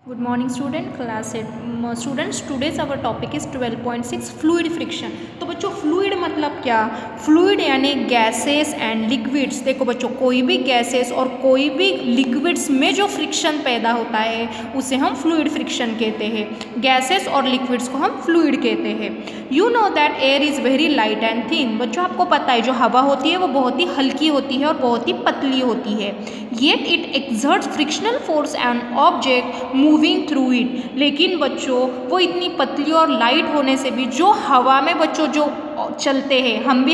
Good morning student, class 8 students. Today's our topic is 12.6 fluid friction. तो बच्चों fluid मतलब क्या? फ्लूइड यानी गैसेस एंड लिक्विड्स। देखो बच्चों, कोई भी गैसेस और कोई भी लिक्विड्स में जो फ्रिक्शन पैदा होता है उसे हम फ्लूइड फ्रिक्शन कहते हैं। गैसेस और लिक्विड्स को हम फ्लूइड कहते हैं। You know that air is very light and thin. बच्चों आपको पता है जो हवा होती है वो बहुत ही हल्की होती है और बहुत ही पतली होती है। Yet it exerts frictional force and object moving through it. लेकिन बच्चों वो इतनी पतली और लाइट होने से भी जो हवा में बच्चों जो चलते हैं, हम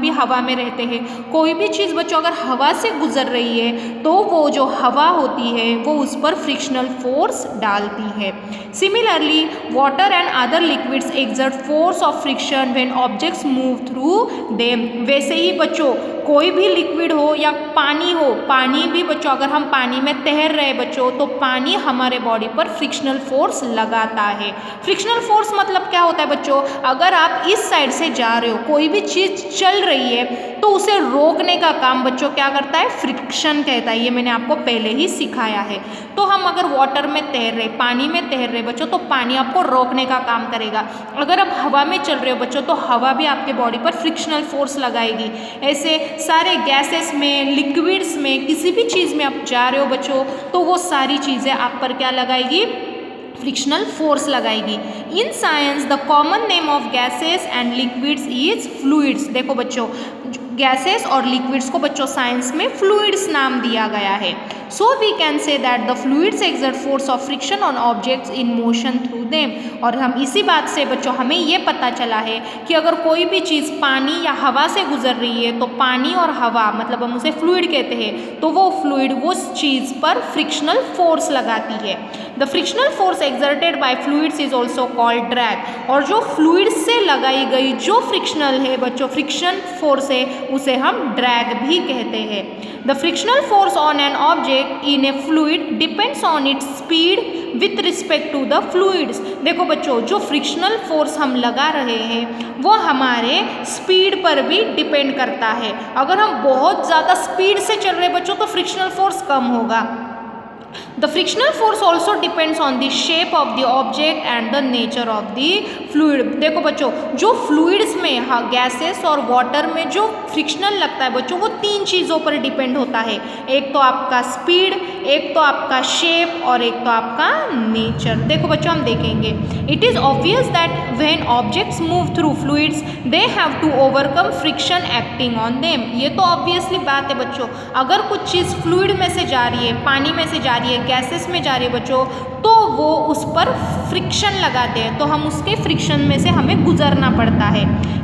भी हवा में रहते हैं। कोई भी चीज़ बच्चों अगर हवा से गुजर रही है तो वो जो हवा होती है वो उस पर फ्रिक्शनल फोर्स डालती है। Similarly water and other liquids exert force of friction when objects move through them. वैसे ही बच्चों कोई भी लिक्विड हो या पानी हो, पानी भी बच्चों अगर हम पानी में तैर रहे बच्चों तो पानी हमारे बॉडी पर फ्रिक्शनल फोर्स लगाता है। फ्रिक्शनल फोर्स मतलब क्या होता है बच्चों? अगर आप इस साइड से जा रहे हो, कोई भी चीज़ चल रही है तो उसे रोकने का काम बच्चों क्या करता है? फ्रिक्शन कहता है। ये मैंने आपको पहले ही सिखाया है। तो हम अगर वाटर में तैर रहे, पानी में तैर रहे बच्चों तो पानी आपको रोकने का काम करेगा। अगर आप हवा में चल रहे हो बच्चों तो हवा भी आपके बॉडी पर फ्रिक्शनल फोर्स लगाएगी। ऐसे सारे गैसेस में, लिक्विड्स में, किसी भी चीज़ में आप जा रहे हो बच्चों तो वो सारी चीज़ें आप पर क्या लगाएगी? फ्रिक्शनल फोर्स लगाएगी। In science the common name of gases and liquids is fluids. देखो बच्चों, गैसेस और लिक्विड्स को बच्चों साइंस में फ्लूइड्स नाम दिया गया है। So we can say that the fluids exert force of friction on objects in motion through them. और हम इसी बात से बच्चों हमें ये पता चला है कि अगर कोई भी चीज़ पानी या हवा से गुजर रही है तो पानी और हवा मतलब हम उसे फ्लूइड कहते हैं, तो वो फ्लूइड वो चीज़ पर फ्रिक्शनल फोर्स लगाती है। The frictional force exerted by fluids is also called drag. और जो फ्लूइड्स से लगाई गई जो फ्रिक्शनल है बच्चों, फ्रिक्शन फोर्स है, उसे हम ड्रैग भी कहते हैं। The frictional force on an object in a fluid depends on its speed with respect to the fluids. देखो बच्चों, जो फ्रिक्शनल फोर्स हम लगा रहे हैं वो हमारे स्पीड पर भी डिपेंड करता है। अगर हम बहुत ज़्यादा स्पीड से चल रहे बच्चों तो फ्रिक्शनल फोर्स कम होगा। The frictional force also depends on the shape of the object and the nature of the fluid। देखो बच्चों, जो फ्लूइड्स में, हाँ, गैसेस और वाटर में जो फ्रिक्शनल लगता है बच्चों वो तीन चीज़ों पर डिपेंड होता है। एक तो आपका स्पीड, एक तो आपका शेप और एक तो आपका नेचर। देखो बच्चों हम देखेंगे, it is obvious that when objects move through fluids they have to overcome friction acting on them. ये तो ऑब्वियसली बात है बच्चों, अगर कुछ चीज़ फ्लूइड में से जा रही है, पानी में से जा रही है, गैसेस में जा रही है बच्चों, तो वो उस पर फ्रिक्शन लगाते हैं तो हम उसके फ्रिक्शन में से हमें गुजरना पड़ता है।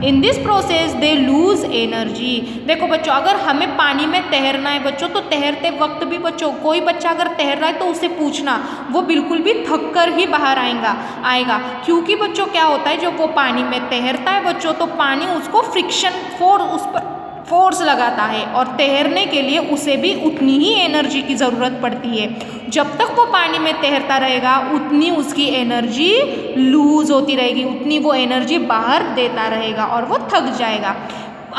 In this process they lose energy. देखो बच्चों, अगर हमें पानी में तैरना है बच्चों तो तैरते वक्त भी बच्चों, कोई बच्चा अगर तैर रहा है तो उसे पूछना, वो बिल्कुल भी थक कर ही बाहर आएगा। क्योंकि बच्चों क्या होता है, जब वो पानी में तैरता है बच्चों तो पानी उसको फ्रिक्शन उस पर फोर्स लगाता है और तैरने के लिए उसे भी उतनी ही एनर्जी की ज़रूरत पड़ती है। जब तक वो पानी में तैरता रहेगा उतनी उसकी एनर्जी लूज होती रहेगी, उतनी वो एनर्जी बाहर देता रहेगा और वो थक जाएगा।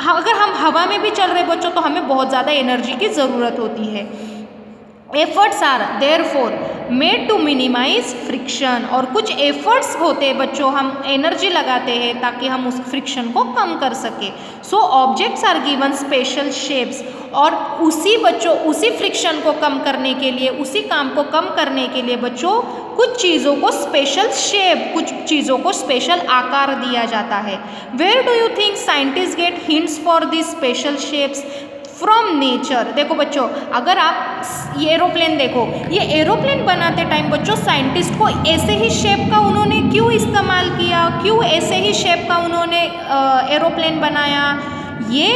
अगर हम हवा में भी चल रहे बच्चों तो हमें बहुत ज़्यादा एनर्जी की ज़रूरत होती है। Efforts are therefore made to minimise friction. और कुछ एफर्ट्स होते हैं बच्चों, हम एनर्जी लगाते हैं ताकि हम उस फ्रिक्शन को कम कर सके। So objects are given special shapes. और उसी फ्रिक्शन को कम करने के लिए, उसी काम को कम करने के लिए बच्चों कुछ चीज़ों को स्पेशल शेप, कुछ चीज़ों को स्पेशल आकार दिया जाता है। Where do you think scientist get hints for this special shapes? From nature. देखो बच्चों, अगर आप ये एरोप्लेन देखो, ये एरोप्लेन बनाते टाइम बच्चों साइंटिस्ट को ऐसे ही शेप का उन्होंने क्यों इस्तेमाल किया, क्यों ऐसे ही शेप का उन्होंने एरोप्लेन बनाया, ये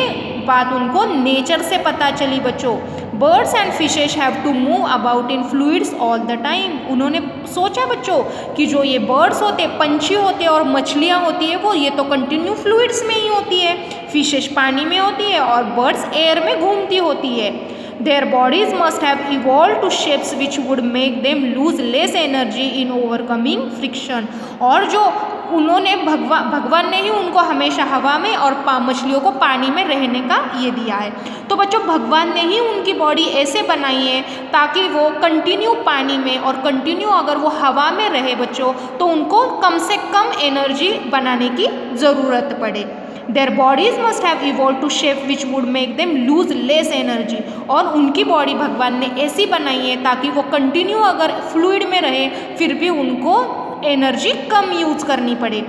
बात उनको नेचर से पता चली बच्चों। Birds and fishes have to move about in fluids all the time. उन्होंने सोचा बच्चों कि जो ये बर्ड्स होते, पंछी होते और मछलियाँ होती है वो ये तो कंटिन्यू फ्लूइड्स में ही होती है, फिशेस पानी में होती है और बर्ड्स एयर में घूमती होती है। Their bodies must have evolve to shapes which would make them lose less energy in overcoming friction. और जो उन्होंने भगवान ने ही उनको हमेशा हवा में और मछलियों को पानी में रहने का ये दिया है। तो बच्चों भगवान ने ही उनकी बॉडी ऐसे बनाई है ताकि वो कंटिन्यू पानी में और कंटिन्यू अगर वो हवा में रहे बच्चों तो उनको कम से कम एनर्जी बनाने की ज़रूरत पड़े। Their bodies must have evolve to shape which would make them lose less energy. और उनकी बॉडी भगवान ने ऐसी बनाई है ताकि वो कंटिन्यू अगर फ्लूइड में रहे फिर भी उनको एनर्जी कम यूज करनी पड़े।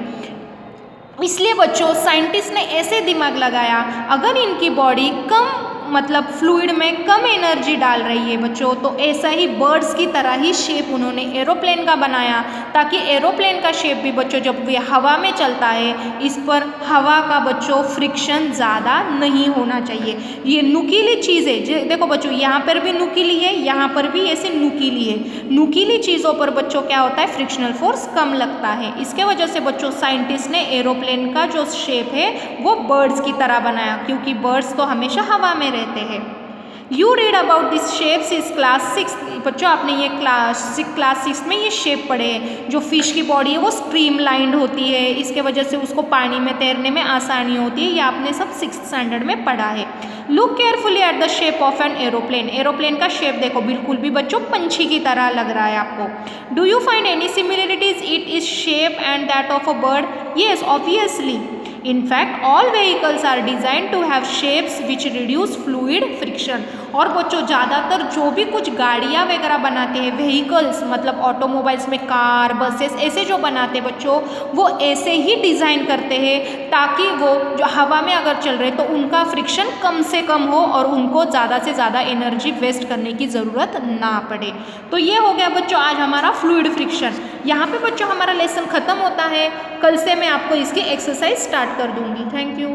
इसलिए बच्चों साइंटिस्ट ने ऐसे दिमाग लगाया अगर इनकी बॉडी कम मतलब फ्लूइड में कम एनर्जी डाल रही है बच्चों तो ऐसा ही बर्ड्स की तरह ही शेप उन्होंने एरोप्लेन का बनाया ताकि एरोप्लेन का शेप भी बच्चों जब वे हवा में चलता है इस पर हवा का बच्चों फ्रिक्शन ज़्यादा नहीं होना चाहिए। ये नुकीली चीज़ है, देखो बच्चों यहाँ पर भी नुकीली है, यहाँ पर भी ऐसे नुकीली है। नुकीली चीज़ों पर बच्चों क्या होता है फ्रिक्शनल फोर्स कम लगता है। इसके वजह से बच्चों साइंटिस्ट ने एरोप्लेन का जो शेप है वो बर्ड्स की तरह बनाया क्योंकि बर्ड्स तो हमेशा हवा में रहते हैं। You read about this shapes is class 6। बच्चों आपने ये क्लास 6 में ये शेप पढ़े हैं। जो फिश की बॉडी है वो स्ट्रीमलाइंड होती है, इसके वजह से उसको पानी में तैरने में आसानी होती है। ये आपने सब 6th स्टैंडर्ड में पढ़ा है। Look carefully at the shape of an aeroplane. Aeroplane का शेप देखो बिल्कुल भी बच्चों पंछी की तरह लग रहा है आपको। Do you find any similarities it is shape and that of a bird? Yes obviously. In fact, all vehicles are designed to have shapes which reduce fluid friction। और बच्चों ज़्यादातर जो भी कुछ गाड़ियाँ वगैरह बनाते हैं व्हीकल्स मतलब ऑटोमोबाइल्स में कार बसेस ऐसे जो बनाते हैं बच्चों वो ऐसे ही डिज़ाइन करते हैं ताकि वो जो हवा में अगर चल रहे तो उनका फ्रिक्शन कम से कम हो और उनको ज़्यादा से ज़्यादा एनर्जी वेस्ट करने की ज़रूरत ना पड़े। तो ये हो गया बच्चों आज हमारा फ्लूइड फ्रिक्शन। यहाँ पे बच्चों हमारा लेसन ख़त्म होता है। कल से मैं आपको इसकी एक्सरसाइज स्टार्ट कर दूँगी। Thank you.